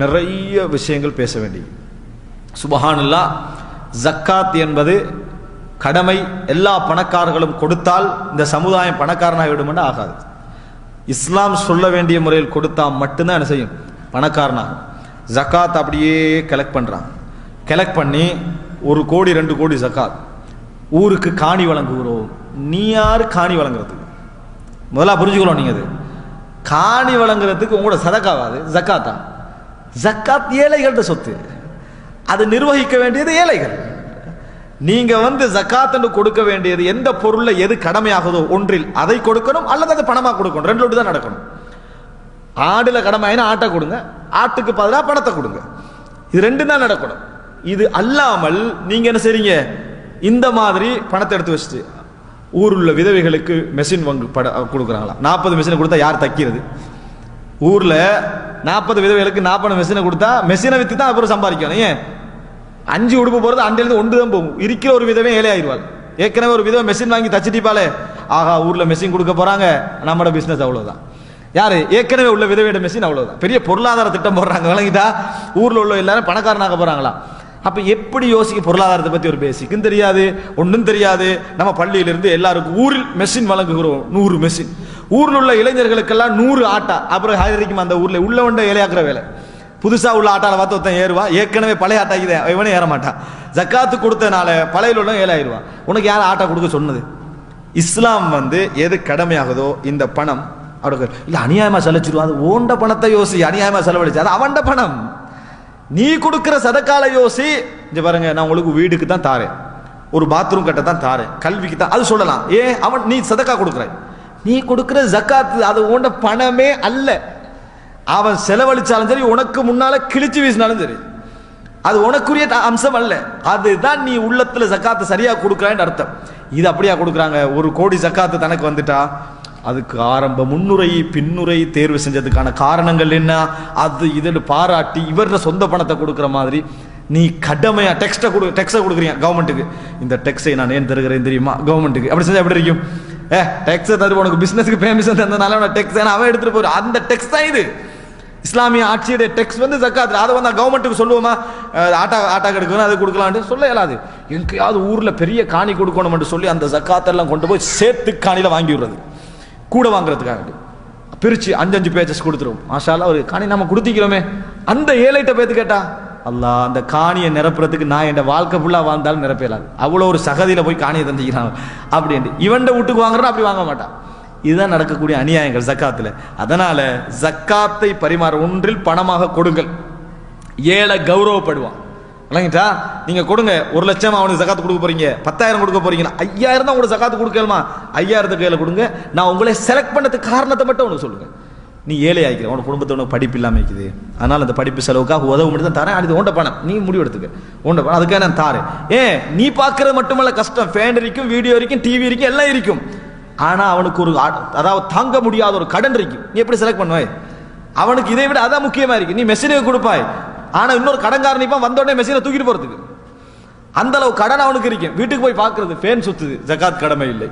நிறைய விஷயங்கள் பேச வேண்டிய. சுபஹானல்லாஹ், ஜக்காத் என்பது கடமை. எல்லா பணக்காரர்களும் கொடுத்தால் இந்த சமுதாயம் பணக்காரனாக விடும் ஆகாது. இஸ்லாம் சொல்ல வேண்டிய முறையில் கொடுத்தா மட்டும்தான் என்ன செய்யும், பணக்காரனாகும். ஜக்காத் அப்படியே கலெக்ட் பண்றான். கலெக்ட் பண்ணி 1 கோடி 2 கோடி ஜக்காத் ஊருக்கு காணி வழங்குகிறோம். நீ யாரு காணி வழங்குறதுக்கு? முதல்ல புரிஞ்சுக்கணும். நீங்க அது காணி வழங்குறதுக்கு உங்களோட சதக்காவாது ஜக்காத்தா? ஜக்காத் ஏழைகள்ட்ட சொத்து, அது நிர்வகிக்க வேண்டியது ஏழைகள். நீங்க ஜக்காத் கொடுக்க வேண்டியது எந்த பொருள்ல எது கடமையாகுதோ ஒன்றில் அதை கொடுக்கணும், அல்லது அது பணமா கொடுக்கணும். ரெண்டு தான் நடக்கணும். ஆடுல கடமைனா ஆட்டை கொடுங்க, ஆட்டுக்கு பதிலாக பணத்தை கொடுங்க. இது ரெண்டு தான் நடக்கணும். இது அல்லாமல் நீங்க என்ன செய்றீங்க, இந்த மாதிரி பணத்தை எடுத்து வச்சுட்டு ஊரில் உள்ள விதவைகளுக்கு மெஷின் கொடுக்குறாங்களா? 40 மெஷினை கொடுத்தா யார் தைக்கிறது? ஊர்ல 40 விதவைகளுக்கு 40 மெஷினை கொடுத்தா மெஷினை வித்து தான் அப்புறம் சம்பாதிக்கணும். ஏன் 5 உடுப்பு போறது அண்டிலிருந்து 1 தான் போகும். இருக்கிற ஒரு விதவை ஏழை ஆயிடுவாள். ஏற்கனவே ஒரு விதவை மெஷின் வாங்கி தச்சுட்டிப்பாலே, ஆகா ஊர்ல மெஷின் கொடுக்க போறாங்க, நம்மளோட பிசினஸ் அவ்வளவுதான். யாரு? ஏற்கனவே உள்ள விதவையோட மெஷின் அவ்வளவுதான். பெரிய பொருளாதார திட்டம் போடுறாங்க, விளங்கிட்டா? ஊர்ல உள்ள எல்லாரும் பணக்காரனாக போறாங்களா? அப்ப எப்படி யோசிக்க? பொருளாதாரத்தை பத்தி ஒரு பேசிக்கும் தெரியாது, ஒன்றும் தெரியாது. நம்ம பள்ளியிலிருந்து எல்லாருக்கும் ஊரில் மெஷின் வழங்குகிறோம், 100 மெஷின். ஊரில் உள்ள இளைஞர்களுக்கெல்லாம் 100 ஆட்டா. அப்புறம் ஹாரிக்கும் அந்த ஊர்ல உள்ளவண்ட இலையாக்குற வேலை. புதுசா உள்ள ஆட்டால பார்த்து ஒருத்தன் ஏறுவா, ஏற்கனவே பழைய ஆட்டாக்குதே இவனே ஏற மாட்டான். ஜக்காத்து கொடுத்தனால பழைய உள்ள ஏழாயிருவான். உனக்கு யார் ஆட்டா கொடுக்க சொன்னது? இஸ்லாம் எது கடமையாகுதோ இந்த பணம் அவருக்கு இல்ல அநியாயமா செலச்சிருவா. அது ஓண்ட பணத்தை யோசி, அநியாயமா செலவழிச்சு அது அவன்ட பணம். நீ கொடுக்கிற சதக்கால யோசி. இங்க பாருங்க, நான் உங்களுக்கு வீடுக்கு தான் தாரேன், ஒரு பாத்ரூம் கட்ட தான் தாரேன், கல்விக்கு தான், அது சொல்லலாம். ஏன் அவன் நீ சதக்கா கொடுக்குற, நீ கொடுக்கிற ஜக்காத்து அது ஓண்ட பணமே அல்ல. அவன் செலவழிச்சாலும் சரி, உனக்கு முன்னால கிழிச்சு வீசினாலும் சரி, அது உனக்குரிய அம்சம் அல்ல. அதுதான் நீ உள்ளத்துல ஜக்காத்து சரியா கொடுக்குறான்னு அர்த்தம். இது அப்படியா கொடுக்குறாங்க? 1 கோடி ஜக்காத்து தனக்கு வந்துட்டா அதுக்கு ஆரம்ப முன்னுரை பின்னுரை தேர்வு செஞ்சதுக்கான காரணங்கள் என்ன, அது இதுன்னு பாராட்டி இவர சொந்த பணத்தை கொடுக்குற மாதிரி நீ கடமையா டெக்ஸ்ட்டை கொடுக்குறீங்க கவர்மெண்ட்டுக்கு. இந்த டெக்ஸை நான் ஏன் தருகிறேன் தெரியுமா கவர்மெண்ட்டுக்கு? அப்படி செஞ்சா எப்படி இருக்கும்? டெக்ஸை தரு, உனக்கு பிசினஸ்க்கு பெர்மிஷன் தந்தனால டெக்ஸ் அவன் எடுத்துட்டு போற அந்த டெக்ஸ் தான் இது. இஸ்லாமிய ஆட்சியுடைய டெக்ஸ் ஜக்காத். அதை கவர்மெண்ட்டுக்கு சொல்லுவோமா ஆட்டா கெடுக்கணும் அது கொடுக்கலான்னு சொல்ல இயலாது. எங்கேயாவது ஊர்ல பெரிய காணி கொடுக்கணும் சொல்லி அந்த ஜக்காத்தெல்லாம் கொண்டு போய் சேர்த்து காணியில வாங்கி விடுறது, கூட வாங்குறதுக்காக பிரிச்சு 5 பேஜஸ் கொடுத்துரும். மாஷால்லா, ஒரு காணி நம்ம கொடுத்திக்கிறோமே, அந்த ஏழைட்ட பேத்து கேட்டா அல்லாஹ் அந்த காணியை நிரப்புறதுக்கு நான் என் வாழ்க்கை ஃபுல்லா வாழ்ந்தாலும் நிரப்பலாது, அவ்வளோ ஒரு சகதியில போய் காணியை தந்திக்கிறாங்க அப்படின்ட்டு இவன்ட வீட்டுக்கு வாங்குறா அப்படி வாங்க மாட்டான். இதுதான் நடக்கக்கூடிய அநியாயங்கள் ஜக்காத்துல. அதனால ஜக்காத்தை பரிமாற ஒன்றில் பணமாக கொடுங்கள். ஏழை கௌரவப்படுவான். விளங்கிட்டா? நீங்க கொடுங்க, 1 லட்சம் அவனுக்கு ஜக்காத்து கொடுக்க போறீங்க, 10,000 கொடுக்க போறீங்கன்னா 5,000 தான் உங்களுக்கு ஜக்காத்து கொடுக்கலாமா? 5,000 கையில கொடுங்க. நான் உங்களை செலக்ட் பண்ணதுக்கு காரணத்தை மட்டும் உனக்கு சொல்லுங்க. நீ ஏழை ஆகிக்கிற, உனக்கு குடும்பத்தை உனக்கு படிப்பு இல்லாம இருக்குது, அதனால அந்த படிப்பு செலவுக்காக உதவு மட்டும் தான் தரேன். அது உண்ட பணம், நீ முடிவு எடுத்துக்க, உண்ட பணம், அதுக்காக நான் தாரேன். நீ பாக்குறது மட்டுமல்ல கஷ்டம், ஃபேன் இருக்கும், வீடியோ இருக்கும், டிவி இருக்கும், எல்லாம் இருக்கும். ஆனா அவனுக்கு ஒரு அதாவது தாங்க முடியாத ஒரு கடன் இருக்கும். நீ எப்படி செலக்ட் பண்ணுவாய்? அவனுக்கு இதை விட அதான் முக்கியமா இருக்கு. நீ மெஷினுக்கு கொடுப்பாய், ஆனா இன்னொரு கடன்காரன் இப்ப வந்த உடனே மெஷினை தூக்கிட்டு போறதுக்கு அந்த அளவு கடன் அவனுக்கு இருக்கும். வீட்டுக்கு போய் பாக்குறது ஃபேன் சுத்துது, ஜக்காத் கடமை இல்லை.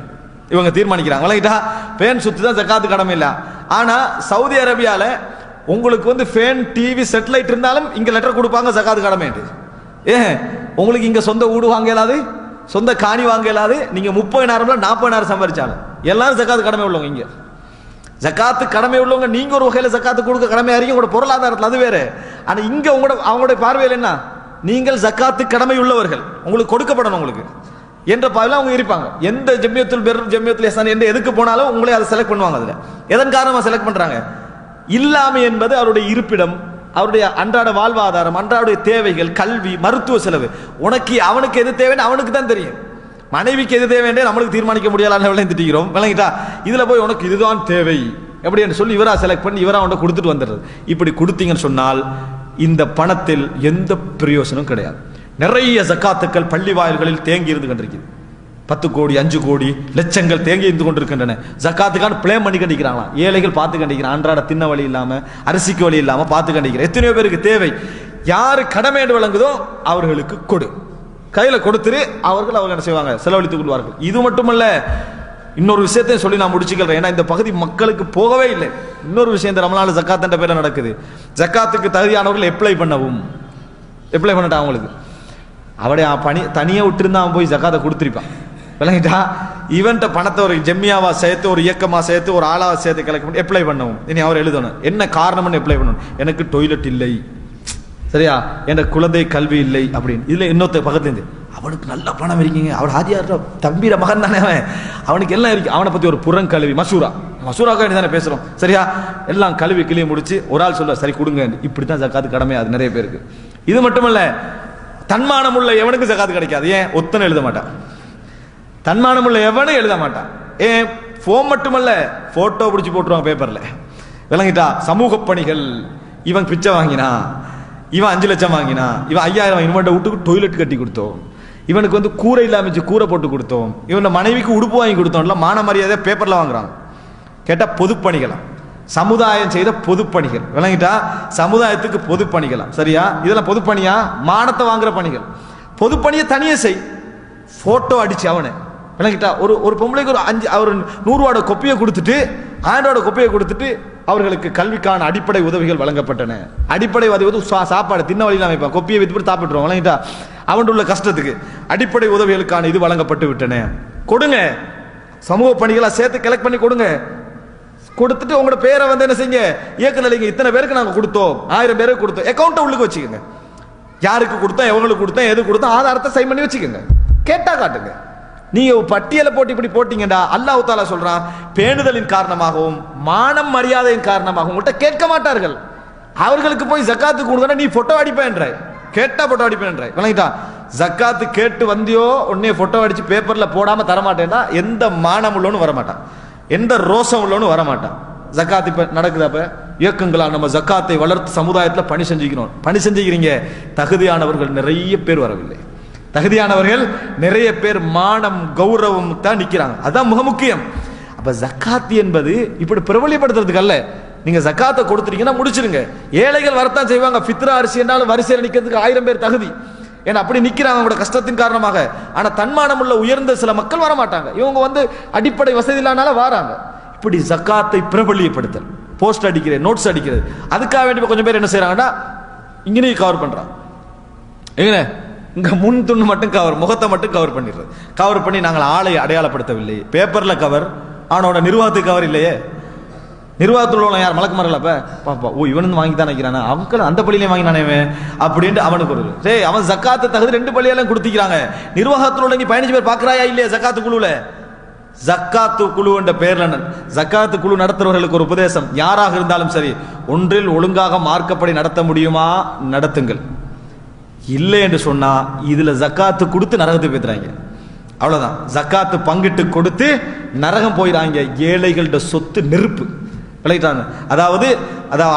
இவங்க தீர்மானிக்கிறாங்க, விளங்கிட்டா? ஃபேன் சுத்துதான் ஜக்காத்து கடமை இல்லை. ஆனா சவுதி அரேபியால உங்களுக்கு ஃபேன் டிவி செட்டிலைட் இருந்தாலும் இங்க லெட்டர் கொடுப்பாங்க ஜக்காத்து கடமை. உங்களுக்கு இங்க சொந்த வீடு வாங்க இயலாது, சொந்த காணி வாங்க இயலாது. நீங்க 30,000 40,000 சம்பாதிச்சாலும் எல்லாரும் ஜக்காத்து கடமை உள்ளவங்க. இங்க ஜக்காத்து கடமை உள்ளவங்க நீங்க ஒரு வகையில ஜக்காத்து கொடுக்க கடமையா இருக்கீங்க, உங்களோட பொருளாதாரத்தில் அது வேற. ஆனா இங்க அவங்களுடைய பார்வையில் என்ன, நீங்கள் ஜக்காத்து கடமை உள்ளவர்கள், உங்களுக்கு கொடுக்கப்படணும் உங்களுக்கு என்ற பார்வையில் அவங்க இருப்பாங்க. எந்த ஜம்மியத்துல் பிர் ஜம்மியத்துல் இஹ்சான் எந்த எதுக்கு போனாலும் உங்களை அதை செலக்ட் பண்ணுவாங்க. அதுல எதன் காரணமா செலக்ட் பண்றாங்க? இல்லாமை என்பது அவருடைய இருப்பிடம், அவருடைய அன்றாட வாழ்வாதாரம், அன்றாட தேவைகள், கல்வி, மருத்துவ செலவு. உனக்கு அவனுக்கு எது தேவைன்னு அவனுக்கு தான் தெரியும். மனைவிக்கு எது தேவைன்றே நம்மளுக்கு தீர்மானிக்க முடியல திட்டிக்கிறோம், விளங்கிட்டா? இதுல போய் உனக்கு இதுதான் தேவை எப்படி சொல்லி இவரா செலக்ட் பண்ணி இவரா அவன் கொடுத்துட்டு வந்துடுறது. இப்படி கொடுத்தீங்கன்னு சொன்னால் இந்த பணத்தில் எந்த பிரயோசனம் கிடையாது. நிறைய ஜக்காத்துக்கள் பள்ளி வாயில்களில் தேங்கி இருந்து கொண்டிருக்கிறது. 10 கோடி 5 கோடி லட்சங்கள் தேங்கி இருந்து கொண்டிருக்கின்றன. ஜக்காத்துக்கான பிளேம் பண்ணி கண்டிக்கிறாங்களாம். ஏழைகள் பார்த்து கண்டிக்கிறான், அன்றாட தின்ன வழி இல்லாம அரிசிக்கு வழி இல்லாம பார்த்து கண்டிக்கிறேன். எத்தனையோ பேருக்கு தேவை. யாரு கடமையேடு வழங்குதோ அவர்களுக்கு கொடு, கையில கொடுத்துரு, அவர்கள் என்ன செய்வாங்க, செலவழித்துக் கொள்வார்கள். இது மட்டுமல்ல, இன்னொரு விஷயத்தையும் சொல்லி நான் முடிச்சுக்கிறேன், ஏன்னா இந்த பகுதி மக்களுக்கு போகவே இல்லை. இன்னொரு விஷயம் இந்த ரமலான் ஜக்காத் பேர்ல நடக்குது. ஜக்காத்துக்கு தகுதியானவர்கள் அப்ளை பண்ணட்டான் அவங்களுக்கு. அவடைய பணி தனியாக விட்டுருந்தா அவன் போய் ஜக்காத்தை கொடுத்துருப்பான். விளங்கிட்டா? இவன்ட்ட பணத்தை ஒரு ஜெம்மியாவா சேர்த்து, ஒரு இயக்கமாக சேர்த்து, ஒரு ஆளாவா சேர்த்து கலெக்ட் பண்ணி அப்ளை பண்ணவும். இனி அவர் எழுதணும் என்ன காரணம்னு அப்ளை பண்ணணும். எனக்கு டாய்லெட் இல்லை, சரியா, என் குழந்தை கல்வி இல்லை அப்படின்னு. இதுல இன்னொருத்த பக்கத்துலேருந்து அவனுக்கு நல்ல பணம் இருக்கீங்க, அவர் ஆதியார் தம்பிர மகன் தானே, அவனுக்கு எல்லாம் இருக்கு. அவனை பத்தி ஒரு புறங்கல்வி மசூராக்காக தானே பேசுறோம், சரியா, எல்லாம் கல்வி கிளியை முடிச்சு ஒரு ஆள் சொல்ல சரி கொடுங்க. இப்படித்தான் ஜக்காத்து கடமை. அது நிறைய பேருக்கு. இது மட்டுமல்ல, தன்மானம் உள்ள எவனுக்கு ஜக்காத்து கிடைக்காது. ஏன்? ஒத்தனை எழுத மாட்டான். தன்மானம் உள்ள எவனும் எழுத மாட்டான். ஏன்? ஃபோன் மட்டுமல்ல, போட்டோ பிடிச்சி போட்டுருவாங்க பேப்பர்ல. விளங்கிட்டா? சமூக பணிகள், இவன் பிச்சை வாங்கினா, இவன் 5 லட்சம் வாங்கினா, இவன் 5000, இவன்கிட்ட வீட்டுக்கு டாய்லெட் கட்டி கொடுத்தோம், இவனுக்கு வந்து கூரை இல்லாமச்சு கூரை போட்டு கொடுத்தோம், இவன் மனைவிக்கு உடுப்பு வாங்கி கொடுத்தோம்ல, மான மரியாதை பேப்பர்ல வாங்குறாங்க. கேட்டா பொதுப்பணிகளாம், சமுதாயம் செய்த பொதுப்பணிகள். விளங்கிட்டா? சமுதாயத்துக்கு பொதுப்பணிகளாம், சரியா? இதெல்லாம் பொதுப்பணியா? மானத்தை வாங்குற பணிகள். பொதுப்பணியை தனியே செய், போட்டோ அடிச்சு அவனை. விளங்கிட்டா? ஒரு பொம்பளைக்கு ஒரு 100 ரூபாயோட கொப்பியை கொடுத்துட்டு, 1000 ரூபாயோட கொப்பியை கொடுத்துட்டு அவர்களுக்கு கல்விக்கான அடிப்படை உதவிகள் வழங்கப்பட்டன. அடிப்படை உதவி சாப்பாடு தின்ன வழியில் அமைப்பான், கொப்பியை வித்து சாப்பிட்டுருவோம். வழங்கிட்டா? அவன் உள்ள கஷ்டத்துக்கு அடிப்படை உதவிகளுக்கான இது வழங்கப்பட்டு விட்டன. கொடுங்க, சமூக பணிகளை சேர்த்து கலெக்ட் பண்ணி கொடுங்க. கொடுத்துட்டு உங்களோட பேரை வந்து என்ன செய்யுங்க, இயக்குநர் இத்தனை பேருக்கு நாங்கள் கொடுத்தோம், 1000 பேருக்கு கொடுத்தோம், அக்கௌண்ட்டை உள்ளுக்கு வச்சுக்கோங்க. யாருக்கு கொடுத்தோம், எவங்களுக்கு கொடுத்தோம், எது கொடுத்தோம், ஆதாரத்தை சைன் பண்ணி வச்சுக்கோங்க. கேட்டா காட்டுங்க. நீங்க பட்டியலை போட்டு இப்படி போட்டீங்கடா, அல்லாஹ் தஆலா சொல்றான், பேணுதலின் காரணமாகவும் மானம் மரியாதையின் காரணமாகவும் உங்கள்கிட்ட கேட்க மாட்டார்கள். அவர்களுக்கு போய் ஜக்காத்து கொடுங்க, நீ போட்டோ அடிப்பேன்ற, கேட்டா போட்டோ அடிப்பேன்ற. விளங்கிட்டா? ஜக்காத்து கேட்டு வந்தியோ உடனே போட்டோ அடிச்சு பேப்பர்ல போடாம தரமாட்டேன்னா எந்த மானம் உள்ளவனு வரமாட்டான், எந்த ரோசம் உள்ளவனு வரமாட்டான். ஜக்காத் இப்ப நடக்குது. அப்ப இயக்கங்களா நம்ம ஜக்காத்தை வளர்த்து சமுதாயத்தில் பணி செஞ்சுக்கிறீங்க. தகுதியானவர்கள் நிறைய பேர் வரவில்லை. தகுதியானவர்கள் நிறைய பேர் மானம் கௌரவம் தான் நிக்கிறாங்க. அதான் மிக முக்கியம். அப்ப ஜக்காத் என்பது இப்படி பிரபலியப்படுத்துறதுக்கு அல்ல. நீங்க ஜக்காத்தை கொடுத்துட்டீங்கன்னா முடிச்சிருங்க. ஏழைகள் வரத்தான் செய்வாங்க. ஃபித்ரா அரிசி என்றாலும் வரிசையில் நிக்கிறதுக்கு 1000 பேர் தகுதி. ஏன்னா அப்படி நிக்கிறாங்க அவங்களோட கஷ்டத்தின் காரணமாக. ஆனா தன்மானம் உள்ள உயர்ந்த சில மக்கள் வர மாட்டாங்க. இவங்க வந்து அடிப்படை வசதி இல்லாதனால வராங்க. இப்படி ஜக்காத்தை பிரபலியப்படுத்தல், போஸ்ட் அடிக்கிறது, நோட்ஸ் அடிக்கிறது, அதுக்காக வேண்டி கொஞ்சம் பேர் என்ன செய்யறாங்கன்னா இங்கேயே கவர் பண்றாங்க. எங்க இங்க முன் துண்டு மட்டும் கவர், முகத்தை மட்டும் கவர் பண்ணிடுறது. கவர் பண்ணி நாங்கள் ஆளை அடையாளப்படுத்தவில்லை. பேப்பர்ல கவர், ஆனோட நிர்வாகத்துக்கு கவர் இல்லையே. நிர்வாகத்தில் உள்ள யார் மலக்குமார்கள்? அப்ப பாப்பா, ஓ இவனு வாங்கி தான் நினைக்கிறானா, அவங்க அந்த பள்ளியிலே வாங்கினானே அப்படின்ட்டு அவனுக்கு ஒரு சரி, அவன் ஜக்காத்து தகுதி 2 பள்ளியெல்லாம் கொடுத்திக்கிறாங்க. நிர்வாகத்தில் உள்ள நீ 15 பேர் பாக்குறாயா இல்லையா ஜக்காத்து குழுல? ஜக்காத்து குழு என்ற பெயர்ல ஜக்காத்து குழு நடத்துறவர்களுக்கு ஒரு உபதேசம், யாராக இருந்தாலும் சரி, ஒன்றில் ஒழுங்காக மார்க்கப்படி நடத்த முடியுமா நடத்துங்கள். இல்லை என்று சொன்னா இதுல ஜக்காத்து கொடுத்து நரகத்துக்கு போய்றாங்க. அவ்வளவுதான். ஜக்காத்து பங்கிட்டு கொடுத்து நரகம் போயிறாங்க. ஏழைகளோட சொத்து நெருப்பு. அதாவது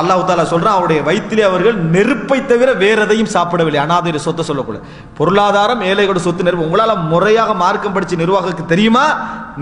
அல்லாஹ் தஆலா சொல்றான், அவருடைய வயிற்றிலே அவர்கள் நெருப்பை தவிர வேற எதையும் சாப்பிடவில்லை. அனாதைய சொத்தை சொல்லக்கூடாது. பொருளாதாரம், ஏழைகளோட சொத்து நெருப்பு. உங்களால முறையாக மார்க்கம் படிச்சு நிர்வாகத்துக்கு தெரியுமா?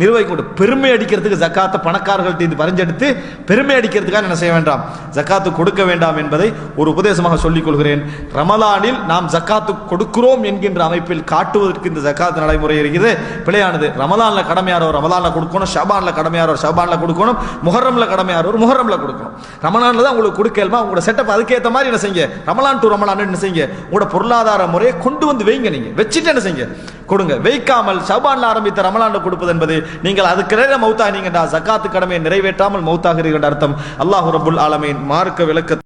நிர்வகிக்க பெருமை அடிக்கிறதுக்கு ஜக்காத்தை பணக்காரர்கள்ட்ட பறிஞ்செடுத்து பெருமை அடிக்கிறதுக்காக என்ன செய்ய வேண்டாம், ஜக்காத்து கொடுக்க வேண்டாம் என்பதை ஒரு உபதேசமாக சொல்லிக் கொள்கிறேன். ரமலானில் நாம் ஜக்காத்து கொடுக்கிறோம் என்கின்ற அமைப்பில் காட்டுவதற்கு இந்த ஜக்காத்து நடைமுறை இருக்குது, பிழையானது. ரமலான்ல கடமையாரோ ரமலான்ல கொடுக்கணும், ஷபான்ல கடமையாரோ ஷபான்ல கொடுக்கணும், முஹர்ரம்ல கடமையாரோ முஹர்ரம்ல கொடுக்கணும். ரமலான்ல தான் உங்களுக்கு கொடுக்கலமா, உங்களோட செட்டப் அதுக்கேற்ற மாதிரி என்ன செய்யுங்க, ரமலான் டு ரமலான் என்ன செய்யுங்க, உங்களோட பொருளாதார முறையை கொண்டு வந்து வைங்க. நீங்க வச்சுட்டு என்ன செய்யுங்க, கொடுங்க. வைக்காமல் ஷபான்ல ஆரம்பித்த ரமலான்ல கொடுப்பது என்பது நீங்கள் அதுக்கு மௌத்தானீங்கடா, ஜக்காத்து கடமையை நிறைவேற்றாமல் மௌத்தாகிறீர்கள் அர்த்தம். அல்லாஹ் ரப்புல் ஆலமீன் மார்க்க விளக்க